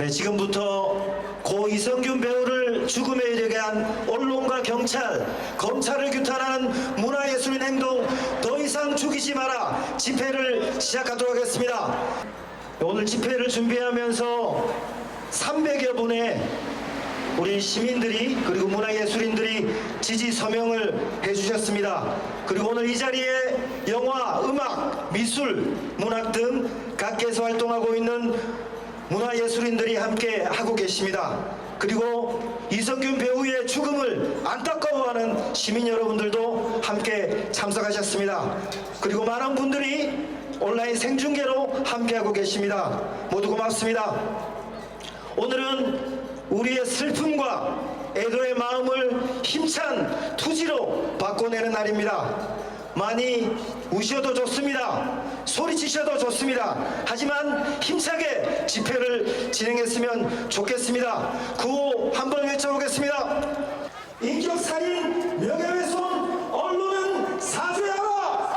네, 지금부터 고 이성균 배우를 죽음에 이르게 한 언론과 경찰, 검찰을 규탄하는 문화예술인 행동 더 이상 죽이지 마라 집회를 시작하도록 하겠습니다. 오늘 집회를 준비하면서 300여 분의 우리 시민들이 그리고 문화예술인들이 지지 서명을 해주셨습니다. 그리고 오늘 이 자리에 영화, 음악, 미술, 문학 등 각계에서 활동하고 있는 문화예술인들이 함께 하고 계십니다. 그리고 이성균 배우의 죽음을 안타까워하는 시민 여러분들도 함께 참석하셨습니다. 그리고 많은 분들이 온라인 생중계로 함께하고 계십니다. 모두 고맙습니다. 오늘은 우리의 슬픔과 애도의 마음을 힘찬 투지로 바꿔내는 날입니다. 많이 우셔도 좋습니다. 소리치셔도 좋습니다. 하지만 힘차게 집회를 진행했으면 좋겠습니다. 구호 한번 외쳐보겠습니다. 인격살인, 명예훼손, 언론은 사죄하라!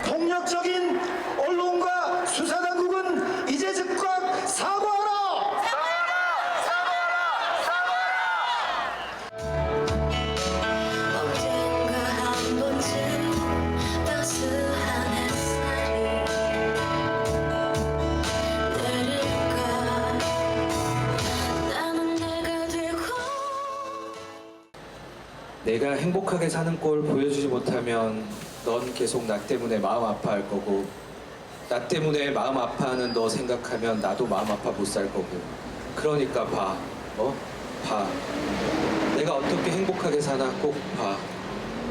폭력적인 언론과 수사당국은 이제 즉각 사과하라! 내가 행복하게 사는 꼴 보여주지 못하면 넌 계속 나 때문에 마음 아파할 거고, 나 때문에 마음 아파하는 너 생각하면 나도 마음 아파 못 살 거고. 그러니까 봐. 봐. 내가 어떻게 행복하게 사나 꼭 봐.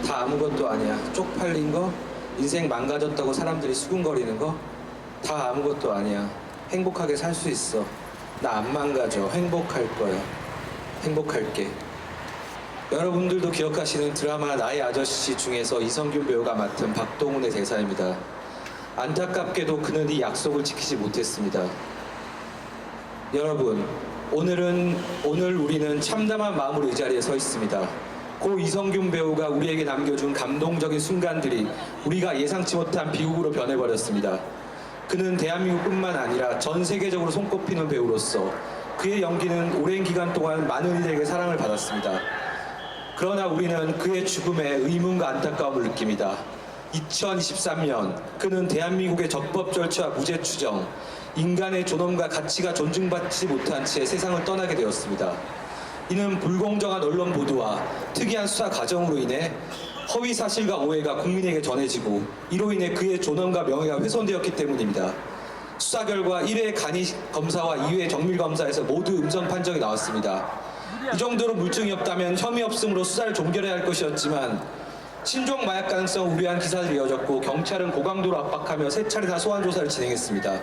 다 아무것도 아니야. 쪽팔린 거, 인생 망가졌다고 사람들이 수군거리는 거, 다 아무것도 아니야. 행복하게 살 수 있어. 나 안 망가져. 행복할 거야. 행복할게. 여러분들도 기억하시는 드라마 나의 아저씨 중에서 이성균 배우가 맡은 박동훈의 대사입니다. 안타깝게도 그는 이 약속을 지키지 못했습니다. 여러분, 오늘 우리는 참담한 마음으로 이 자리에 서 있습니다. 고 이성균 배우가 우리에게 남겨준 감동적인 순간들이 우리가 예상치 못한 비극으로 변해버렸습니다. 그는 대한민국뿐만 아니라 전 세계적으로 손꼽히는 배우로서 그의 연기는 오랜 기간 동안 많은 이들에게 사랑을 받았습니다. 그러나 우리는 그의 죽음에 의문과 안타까움을 느낍니다. 2023년 그는 대한민국의 적법 절차와 무죄 추정, 인간의 존엄과 가치가 존중받지 못한 채 세상을 떠나게 되었습니다. 이는 불공정한 언론 보도와 특이한 수사 과정으로 인해 허위 사실과 오해가 국민에게 전해지고 이로 인해 그의 존엄과 명예가 훼손되었기 때문입니다. 수사 결과 1회 간이 검사와 2회 정밀 검사에서 모두 음성 판정이 나왔습니다. 이 정도로 물증이 없다면 혐의 없음으로 수사를 종결해야 할 것이었지만 신종 마약 가능성 우려한 기사들이 이어졌고 경찰은 고강도로 압박하며 3차례나 소환 조사를 진행했습니다.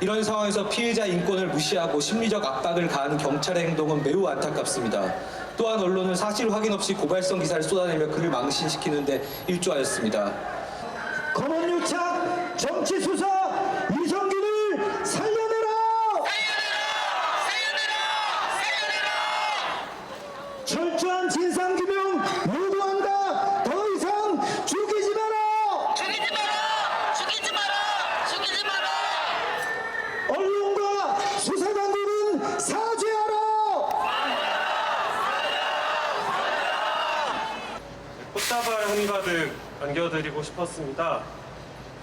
이런 상황에서 피해자 인권을 무시하고 심리적 압박을 가하는 경찰의 행동은 매우 안타깝습니다. 또한 언론은 사실 확인 없이 고발성 기사를 쏟아내며 그를 망신시키는 데 일조하였습니다. 검언유착 정치수사 이성균을 살려내라! 철저한 진상규명 요구한다. 더 이상 죽이지 마라. 죽이지 마라. 죽이지 마라. 죽이지 마라. 언론과 수사당국은 사죄하라. 꽃다발 한가득 안겨드리고 싶었습니다.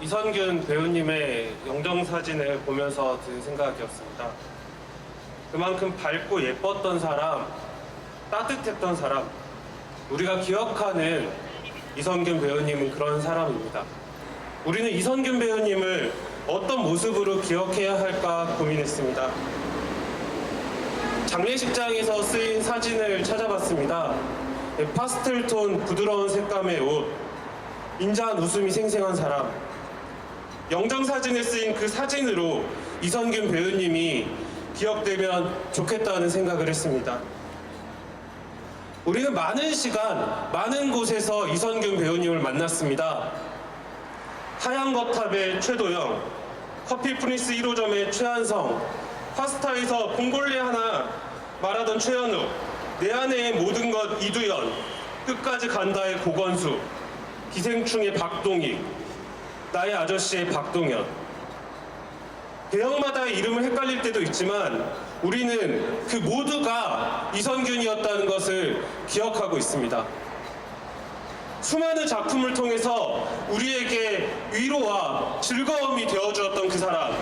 이성균 배우님의 영정사진을 보면서 든 생각이었습니다. 그만큼 밝고 예뻤던 사람, 따뜻했던 사람, 우리가 기억하는 이성균 배우님은 그런 사람입니다. 우리는 이성균 배우님을 어떤 모습으로 기억해야 할까 고민했습니다. 장례식장에서 쓰인 사진을 찾아봤습니다. 파스텔톤 부드러운 색감의 옷, 인자한 웃음이 생생한 사람, 영정사진에 쓰인 그 사진으로 이성균 배우님이 기억되면 좋겠다는 생각을 했습니다. 우리는 많은 시간, 많은 곳에서 이성균 배우님을 만났습니다. 하얀 거탑의 최도영, 커피 프린스 1호점의 최한성, 파스타에서 봉골레 하나 말하던 최현우, 내 안의 모든 것 이두연, 끝까지 간다의 고건수, 기생충의 박동익, 나의 아저씨의 박동현. 배역마다의 이름을 헷갈릴 때도 있지만 우리는 그 모두가 이선균이었다는 것을 기억하고 있습니다. 수많은 작품을 통해서 우리에게 위로와 즐거움이 되어주었던 그 사람,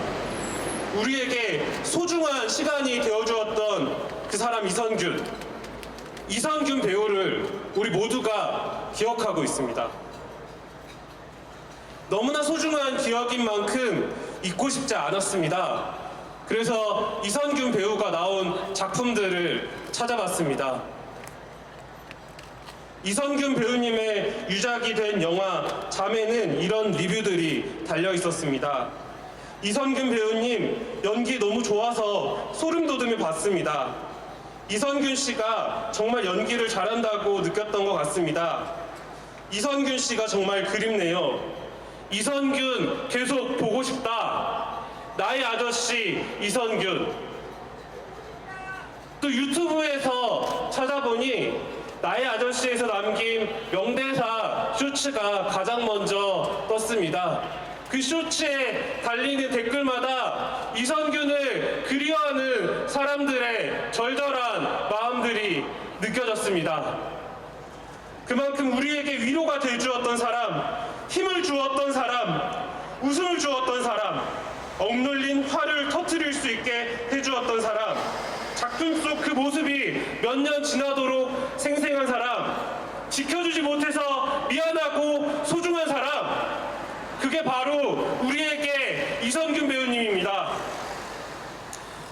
우리에게 소중한 시간이 되어주었던 그 사람 이선균 배우를 우리 모두가 기억하고 있습니다. 너무나 소중한 기억인 만큼 잊고 싶지 않았습니다. 그래서 이선균 배우가 나온 작품들을 찾아봤습니다. 이선균 배우님의 유작이 된 영화 잠에는 이런 리뷰들이 달려 있었습니다. 이선균 배우님 연기 너무 좋아서 소름 돋으며 봤습니다. 이선균 씨가 정말 연기를 잘한다고 느꼈던 것 같습니다. 이선균 씨가 정말 그립네요. 이선균 계속 보고 싶다. 나의 아저씨 이선균. 또 유튜브에서 찾아보니 나의 아저씨에서 남긴 명대사 쇼츠가 가장 먼저 떴습니다. 그 쇼츠에 달리는 댓글마다 이선균을 그리워하는 사람들의 절절한 마음들이 느껴졌습니다. 그만큼 우리에게 위로가 되어주었던 사람, 힘을 주었던 사람, 웃음을 주었던 사람, 억눌린 화를 터뜨릴 수 있게 해주었던 사람, 작품 속 그 모습이 몇 년 지나도록 생생한 사람, 지켜주지 못해서 미안하고 소중한 사람, 그게 바로 우리에게 이선균 배우님입니다.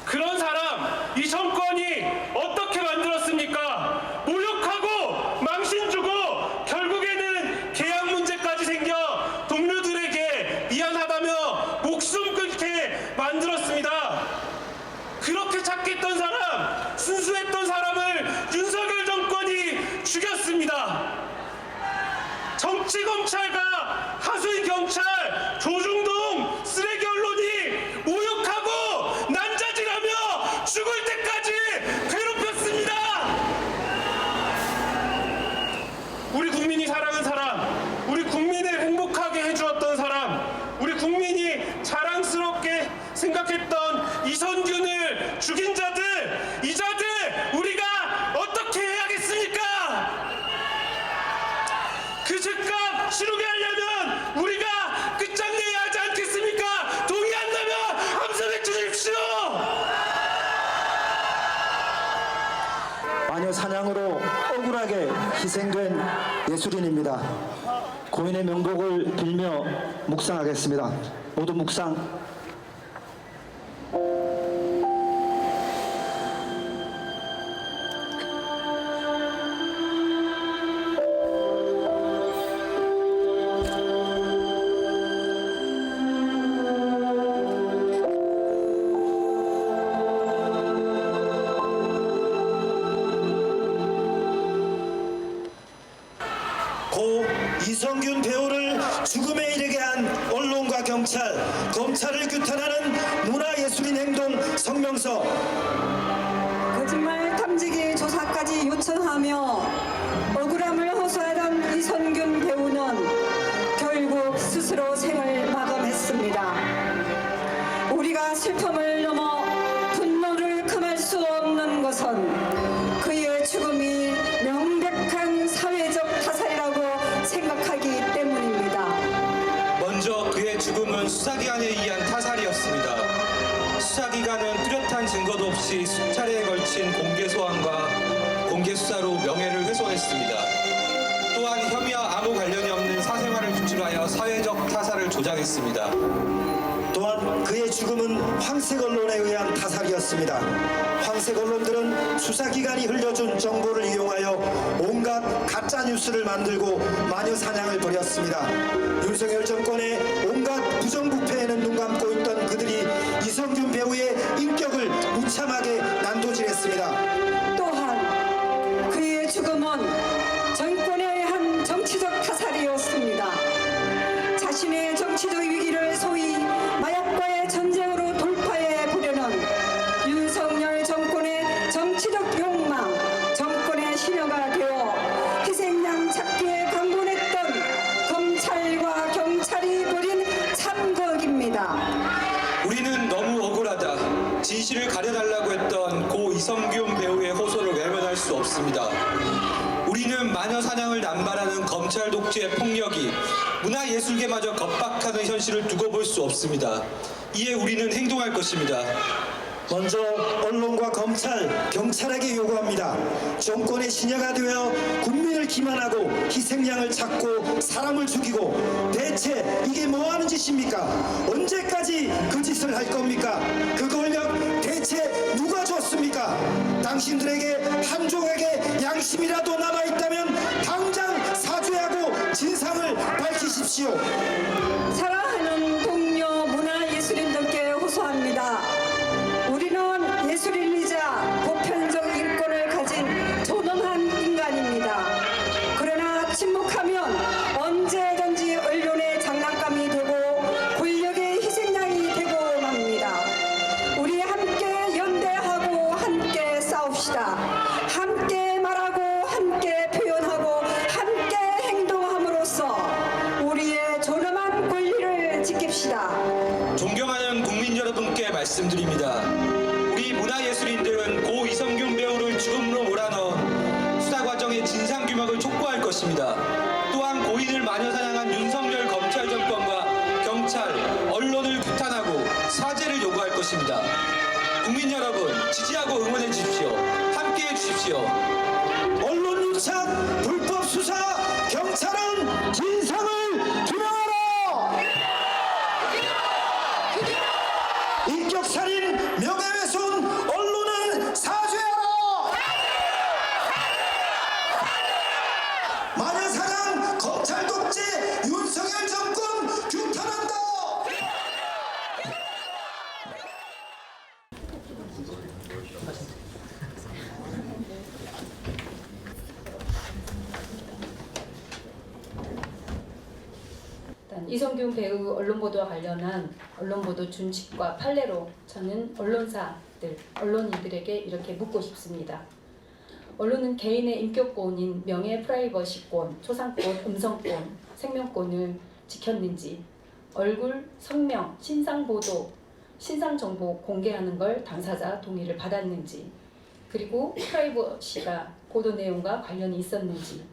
그런 사람, 이 정권이 어떻게 만들었습니까? 모욕하고 망신 주고 결국에는 계약 문제까지 생겨 동료들에게 미안하다며 목숨 끊게 만들었습니다. 그렇게 착했던 사람, 순수했던 사람을 윤석열 정권이 죽였습니다. 정치검찰과 하수인 경찰, 조중동 쓰레기 언론이 모욕하고 난자질하며 죽을 때까지 괴롭혔습니다. 우리 국민이 사랑한 사람, 우리 국민을 행복하게 해주었던 사람, 우리 국민이 자랑스럽게 생각했던 이선균을 죽인 자들, 이 자들 우리가 어떻게 해야겠습니까? 그 죄값 치르게 하려면 우리가 끝장내야 하지 않겠습니까? 동의한다면 함성해 주십시오. 마녀 사냥으로 억울하게 희생된 예술인입니다. 고인의 명복을 빌며 묵상하겠습니다. 모두 묵상. 고 이선균 배우를 죽음에 이르게 한 언론과 경찰, 검찰을 규탄하는 문화예술인 행동 성명서. 거짓말 탐지기 조사까지 요청하며 억울함을 호소하던 이선균 배우는 결국 스스로 생을 마감했습니다. 우리가 슬픔을 넘어 분노를 금할 수 없는 것은 그의 죽음이 명백한 사회적 타살이라고 생각하기 때문입니다. 먼저 그의 죽음은 수사기관에 의한 타살이었습니다. 수사기관은 뚜렷한 증거도 없이 수차례에 걸친 공개 소환과 공개 수사로 명예를 훼손했습니다. 또한 혐의와 아무 관련이 없는 사생활을 유출하여 사회적 타살을 조장했습니다. 또한 그의 죽음은 황색 언론에 의한 타살이었습니다. 황색 언론들은 수사기관이 흘려준 정보를 이용하여 온갖 가짜 뉴스를 만들고 마녀 사냥을 벌였습니다. 윤석열 정권의 온갖 부정부패에는 눈 감고 있던 그들이 이선균 배우의 인격을 무참하게 난도질했습니다. 또한 그의 죽음은 정권에 의한 정치적 타살이었습니다. 자신의 정치적 위기를 소위 마약과의 전쟁으로 돌파해 보려는 윤석열 정권의 정치적 욕망, 정권의 심여가 되어 희생양 찾기에 강권했던 검찰과 경찰이 벌인 참극입니다. 우리는 너무 진실을 가려달라고 했던 고 이성균 배우의 호소를 외면할 수 없습니다. 우리는 마녀 사냥을 남발하는 검찰 독재의 폭력이 문화예술계마저 겁박하는 현실을 두고 볼 수 없습니다. 이에 우리는 행동할 것입니다. 먼저 언론과 검찰, 경찰에게 요구합니다. 정권의 신여가 되어 국민을 기만하고 희생양을 찾고 사람을 죽이고 대체 이게 뭐하는 짓입니까? 언제까지 그 짓을 할 겁니까? 그 권력 대체 누가 줬습니까? 당신들에게 한족에게 양심이라도 남아있다면 당장 사죄하고 진상을 밝히십시오. 사랑하는 동료 문화예술인들께 호소합니다. 우리는 예술인이자 보편적 인권을 가진 존엄한 인간입니다. 그러나 침묵하면 언제든지 언론의 장난감이 되고 권력의 희생양이 되고 맙니다. 우리 함께 연대하고 함께 싸웁시다. 함께 말하고 함께 표현하고 함께 행동함으로써 우리의 존엄한 권리를 지킵시다. 존경하는 국민 여러분께 말씀드립니다. 우리 문화예술인들은 고 이성균 배우를 죽음으로 몰아넣은 수사 과정의 진상규명을 촉구할 것입니다. 또한 고인을 마녀 사냥한 윤석열 검찰 정권과 경찰, 언론을 규탄하고 사죄를 요구할 것입니다. 국민 여러분, 지지하고 응원해 주십시오. 함께해 주십시오. 언론 유착, 불법 수사, 경찰은 진상을 규명하라! 인격살인, 명예훼손, 언론은 사죄하라! 마녀사냥, 검찰 독재, 윤석열 정권 규탄한다! 일단 이성균 배우 언론보도와 관련한 언론보도 준칙과 판례로 저는 언론사들, 언론인들에게 이렇게 묻고 싶습니다. 언론은 개인의 인격권인 명예 프라이버시권, 초상권, 음성권, 생명권을 지켰는지, 얼굴, 성명, 신상보도, 신상정보 공개하는 걸 당사자 동의를 받았는지, 그리고 프라이버시가 보도 내용과 관련이 있었는지,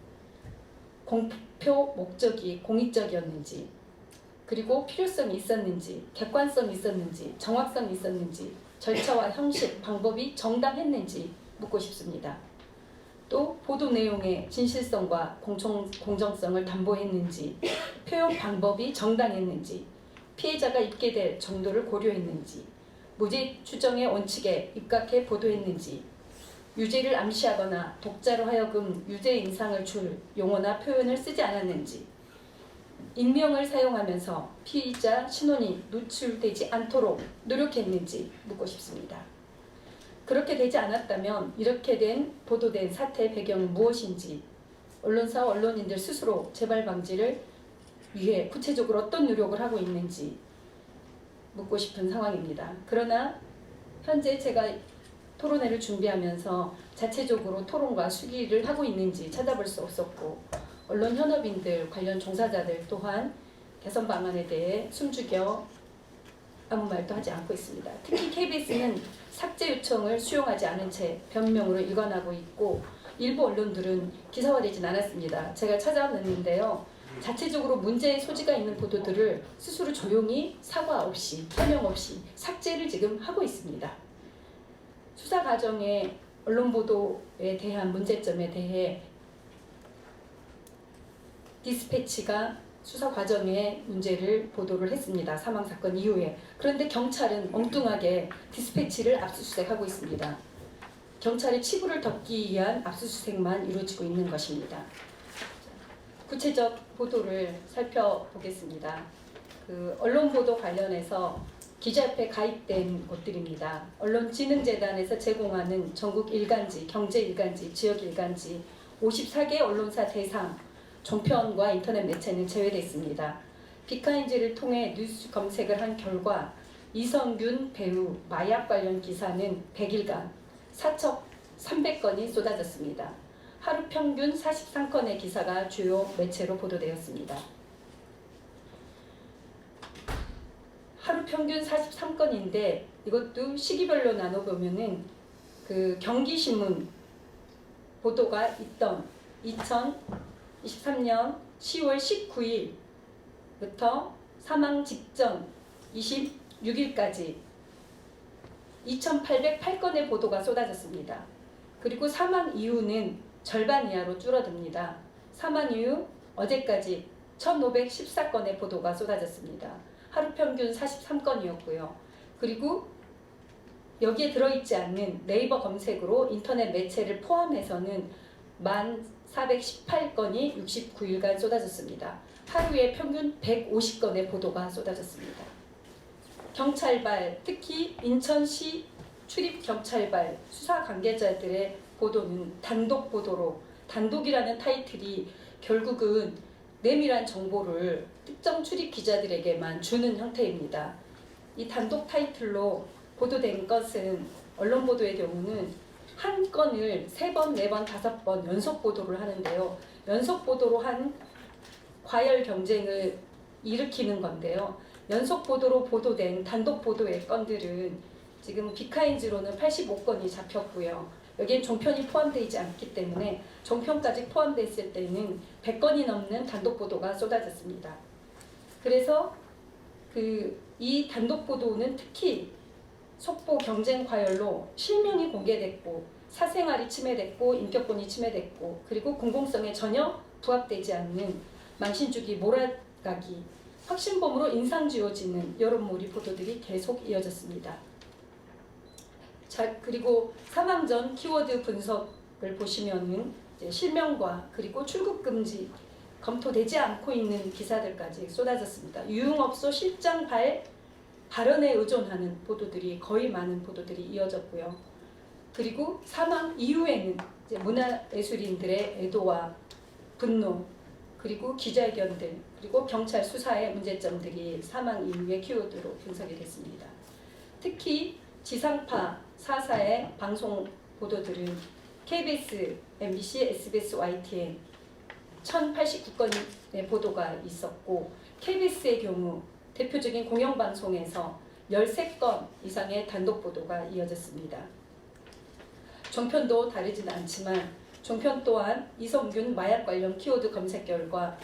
공표 목적이 공익적이었는지, 그리고 필요성이 있었는지, 객관성이 있었는지, 정확성이 있었는지, 절차와 형식, 방법이 정당했는지 묻고 싶습니다. 또 보도 내용의 진실성과 공정성을 담보했는지, 표현 방법이 정당했는지, 피해자가 입게 될 정도를 고려했는지, 무죄 추정의 원칙에 입각해 보도했는지, 유죄를 암시하거나 독자로 하여금 유죄 인상을 줄 용어나 표현을 쓰지 않았는지, 익명을 사용하면서 피의자 신원이 노출되지 않도록 노력했는지 묻고 싶습니다. 그렇게 되지 않았다면 이렇게 된 보도된 사태의 배경은 무엇인지, 언론사와 언론인들 스스로 재발 방지를 위해 구체적으로 어떤 노력을 하고 있는지 묻고 싶은 상황입니다. 그러나 현재 제가 토론회를 준비하면서 자체적으로 토론과 수기를 하고 있는지 찾아볼 수 없었고, 언론 현업인들, 관련 종사자들 또한 개선 방안에 대해 숨죽여 아무 말도 하지 않고 있습니다. 특히 KBS는 삭제 요청을 수용하지 않은 채 변명으로 일관하고 있고, 일부 언론들은 기사화되진 않았습니다. 제가 찾아냈는데요. 자체적으로 문제의 소지가 있는 보도들을 스스로 조용히 사과 없이, 해명 없이 삭제를 지금 하고 있습니다. 수사 과정의 언론 보도에 대한 문제점에 대해 디스패치가 수사 과정의 문제를 보도를 했습니다. 사망 사건 이후에. 그런데 경찰은 엉뚱하게 디스패치를 압수수색하고 있습니다. 경찰의 치부를 덮기 위한 압수수색만 이루어지고 있는 것입니다. 구체적 보도를 살펴보겠습니다. 언론 보도 관련해서 기자협회 가입된 곳들입니다. 언론진흥재단에서 제공하는 전국 일간지, 경제일간지, 지역일간지 54개 언론사 대상 종편과 인터넷 매체는 제외됐습니다. 비카인지를 통해 뉴스 검색을 한 결과 이성균 배우 마약 관련 기사는 100일간 4,300건이 쏟아졌습니다. 하루 평균 43건의 기사가 주요 매체로 보도되었습니다. 하루 평균 43건인데 이것도 시기별로 나눠보면은 그 경기신문 보도가 있던 2023년 10월 19일부터 사망 직전 26일까지 2,808건의 보도가 쏟아졌습니다. 그리고 사망 이후는 절반 이하로 줄어듭니다. 사망 이후 어제까지 1,514건의 보도가 쏟아졌습니다. 하루 평균 43건이었고요. 그리고 여기에 들어있지 않는 네이버 검색으로 인터넷 매체를 포함해서는 1,418건이 69일간 쏟아졌습니다. 하루에 평균 150건의 보도가 쏟아졌습니다. 경찰발, 특히 인천시 출입 경찰발 수사 관계자들의 보도는 단독 보도로, 단독이라는 타이틀이 결국은 내밀한 정보를 특정 출입 기자들에게만 주는 형태입니다. 이 단독 타이틀로 보도된 것은 언론 보도의 경우는 한 건을 3번, 4번, 5번 연속 보도를 하는데요. 연속 보도로 한 과열 경쟁을 일으키는 건데요. 연속 보도로 보도된 단독 보도의 건들은 지금 비카인즈로는 85건이 잡혔고요. 여기에 종편이 포함되지 않기 때문에 종편까지 포함됐을 때는 100건이 넘는 단독 보도가 쏟아졌습니다. 그래서 이 단독 보도는 특히 속보 경쟁 과열로 실명이 공개됐고 사생활이 침해됐고 인격권이 침해됐고 그리고 공공성에 전혀 부합되지 않는 만신주기 몰아가기, 확신범으로 인상 지어지는 여론몰이 보도들이 계속 이어졌습니다. 자, 그리고 사망 전 키워드 분석을 보시면은 이제 실명과 그리고 출국 금지 검토되지 않고 있는 기사들까지 쏟아졌습니다. 유흥업소 실장 발언에 의존하는 보도들이 거의 많은 보도들이 이어졌고요. 그리고 사망 이후에는 이제 문화예술인들의 애도와 분노, 그리고 기자회견들, 그리고 경찰 수사의 문제점들이 사망 이후의 키워드로 분석이 됐습니다. 특히 지상파 4사의 방송 보도들은 KBS, MBC, SBS, YTN 1,089건의 보도가 있었고 KBS의 경우 대표적인 공영방송에서 13건 이상의 단독 보도가 이어졌습니다. 종편도 다르지는 않지만 종편 또한 이성균 마약 관련 키워드 검색 결과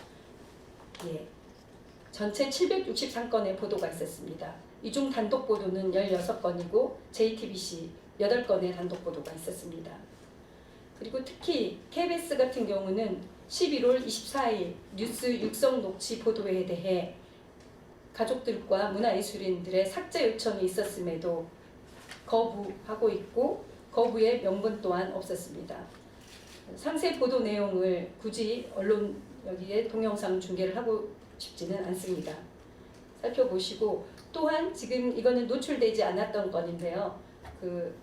전체 763건의 보도가 있었습니다. 이 중 단독 보도는 16건이고 JTBC 8건의 단독 보도가 있었습니다. 그리고 특히 KBS 같은 경우는 11월 24일 뉴스 육성 녹취 보도에 대해 가족들과 문화예술인들의 삭제 요청이 있었음에도 거부하고 있고 거부의 명분 또한 없었습니다. 상세 보도 내용을 굳이 언론 여기에 동영상 중계를 하고 싶지는 않습니다. 살펴보시고 또한 지금 이거는 노출되지 않았던 건인데요.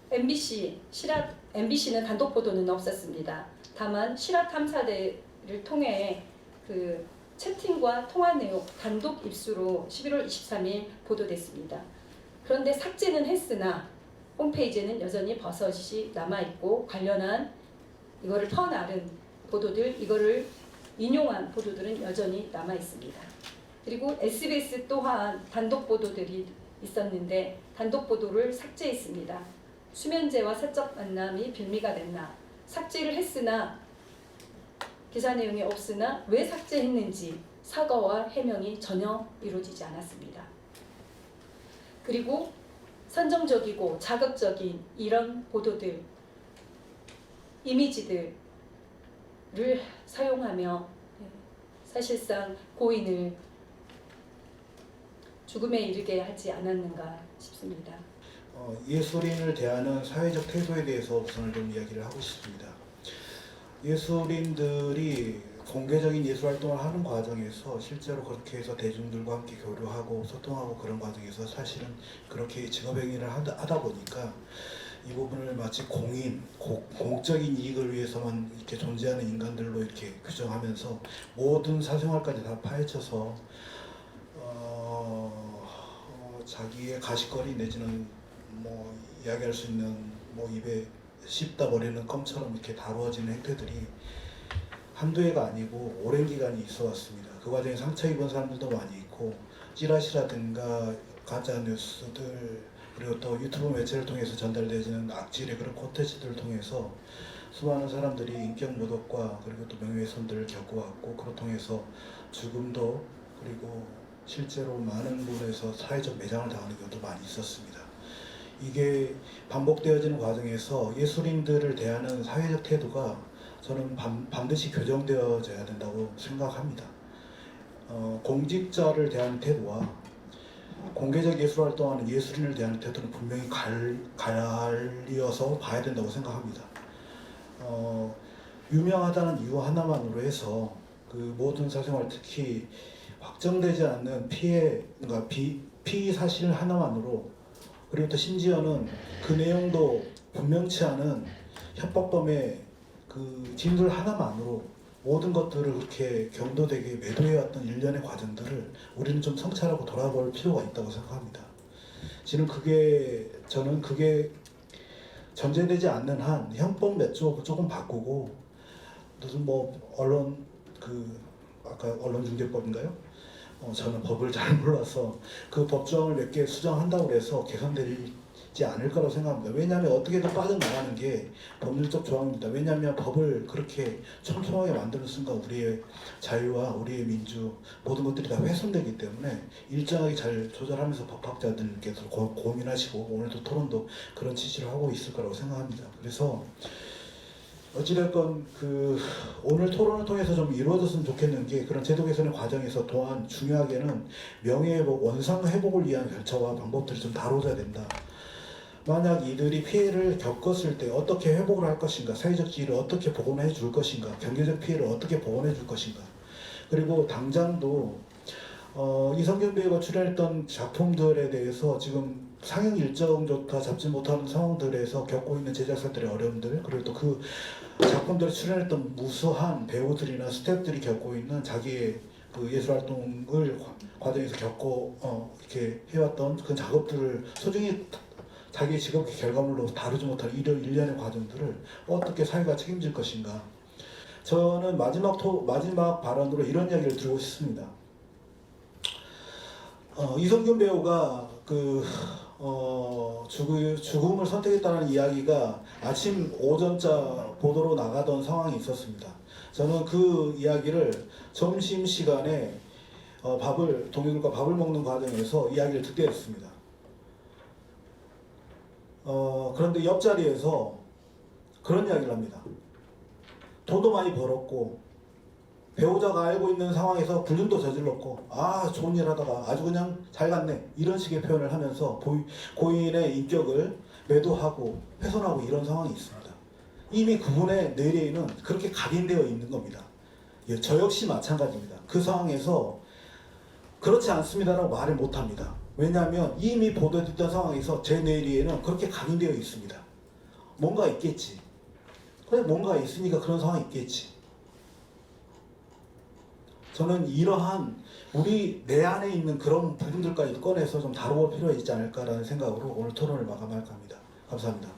MBC는 단독 보도는 없었습니다. 다만 실화 탐사대를 통해 채팅과 통화 내용 단독 입수로 11월 23일 보도됐습니다. 그런데 삭제는 했으나 홈페이지에는 여전히 버섯이 남아있고 관련한 이거를 퍼나른 보도들, 이거를 인용한 보도들은 여전히 남아있습니다. 그리고 SBS 또한 단독 보도들이 있었는데 단독 보도를 삭제했습니다. 수면제와 사적 만남이 빌미가 됐나, 삭제를 했으나 기사 내용이 없으나 왜 삭제했는지 사과와 해명이 전혀 이루어지지 않았습니다. 그리고 선정적이고 자극적인 이런 보도들, 이미지들을 사용하며 사실상 고인을 죽음에 이르게 하지 않았는가 싶습니다. 예술인을 대하는 사회적 태도에 대해서 우선 좀 이야기를 하고 싶습니다. 예술인들이 공개적인 예술 활동을 하는 과정에서 실제로 그렇게 해서 대중들과 함께 교류하고 소통하고 그런 과정에서 사실은 그렇게 직업행위를 하다 보니까 이 부분을 마치 공적인 이익을 위해서만 이렇게 존재하는 인간들로 이렇게 규정하면서 모든 사생활까지 다 파헤쳐서 자기의 가십거리 내지는 뭐 이야기할 수 있는 뭐 입에 씹다 버리는 껌처럼 이렇게 다루어지는 행태들이 한두 해가 아니고 오랜 기간이 있어 왔습니다. 그 과정에 상처 입은 사람들도 많이 있고 찌라시라든가 가짜 뉴스들 그리고 또 유튜브 매체를 통해서 전달되지는 악질의 그런 콘텐츠들을 통해서 수많은 사람들이 인격 모독과 그리고 또 명예훼손들을 겪어왔고 그로 통해서 죽음도 그리고 실제로 많은 부분에서 사회적 매장을 당하는 경우도 많이 있었습니다. 이게 반복되어지는 과정에서 예술인들을 대하는 사회적 태도가 저는 반드시 교정되어져야 된다고 생각합니다. 공직자를 대하는 태도와 공개적 예술 활동하는 예술인을 대하는 태도는 분명히 갈리어서 봐야 된다고 생각합니다. 유명하다는 이유 하나만으로 해서 그 모든 사생활 특히 확정되지 않는 피해, 그러니까 피의 사실 하나만으로 그리고 또 심지어는 그 내용도 분명치 않은 협박범의 그 진술 하나만으로 모든 것들을 그렇게 경도되게 매도해왔던 일련의 과정들을 우리는 좀 성찰하고 돌아볼 필요가 있다고 생각합니다. 저는 그게 전제되지 않는 한 형법 몇 조 조금 바꾸고 무슨 뭐 아까 언론중재법인가요? 저는 법을 잘 몰라서 그 법조항을 몇 개 수정한다고 해서 개선되지 않을 거라고 생각합니다. 왜냐하면 어떻게든 빠져나가는 게 법률적 조항입니다. 왜냐하면 법을 그렇게 촘촘하게 만드는 순간 우리의 자유와 우리의 민주 모든 것들이 다 훼손되기 때문에 일정하게 잘 조절하면서 법학자들께서 고민하시고 오늘도 토론도 그런 취지를 하고 있을 거라고 생각합니다. 그래서 어찌됐건 오늘 토론을 통해서 좀 이루어졌으면 좋겠는 게 그런 제도 개선의 과정에서 또한 중요하게는 명예회복, 원상회복을 위한 절차와 방법들을 좀 다뤄야 된다. 만약 이들이 피해를 겪었을 때 어떻게 회복을 할 것인가, 사회적 지위를 어떻게 복원해 줄 것인가, 경제적 피해를 어떻게 복원해 줄 것인가. 그리고 당장도 이성균 배우가 출연했던 작품들에 대해서 지금 상영 일정조차 잡지 못하는 상황들에서 겪고 있는 제작사들의 어려움들 그리고 또 그 작품들에 출연했던 무수한 배우들이나 스태프들이 겪고 있는 자기의 그 예술활동을 과정에서 이렇게 해왔던 그 작업들을 소중히 자기의 직업의 결과물로 다루지 못하는 이런 일련의 과정들을 어떻게 사회가 책임질 것인가. 저는 마지막 발언으로 이런 이야기를 드리고 싶습니다. 이성균 배우가 죽음을 선택했다는 이야기가 아침 오전자 보도로 나가던 상황이 있었습니다. 저는 그 이야기를 점심시간에 동료들과 밥을 먹는 과정에서 이야기를 듣게 됐습니다. 그런데 옆자리에서 그런 이야기를 합니다. 돈도 많이 벌었고 배우자가 알고 있는 상황에서 불륜도 저질렀고 좋은 일 하다가 아주 그냥 잘 갔네 이런 식의 표현을 하면서 고인의 인격을 매도하고 훼손하고 이런 상황이 있습니다. 이미 그분의 뇌리에는 그렇게 각인되어 있는 겁니다. 저 역시 마찬가지입니다. 그 상황에서 그렇지 않습니다라고 말을 못합니다. 왜냐하면 이미 보도됐던 상황에서 제 뇌리에는 그렇게 각인되어 있습니다. 뭔가 있겠지. 그래 뭔가 있으니까 그런 상황이 있겠지. 저는 이러한 내 안에 있는 그런 부분들까지 꺼내서 좀 다뤄볼 필요가 있지 않을까라는 생각으로 오늘 토론을 마감할까 합니다. 감사합니다.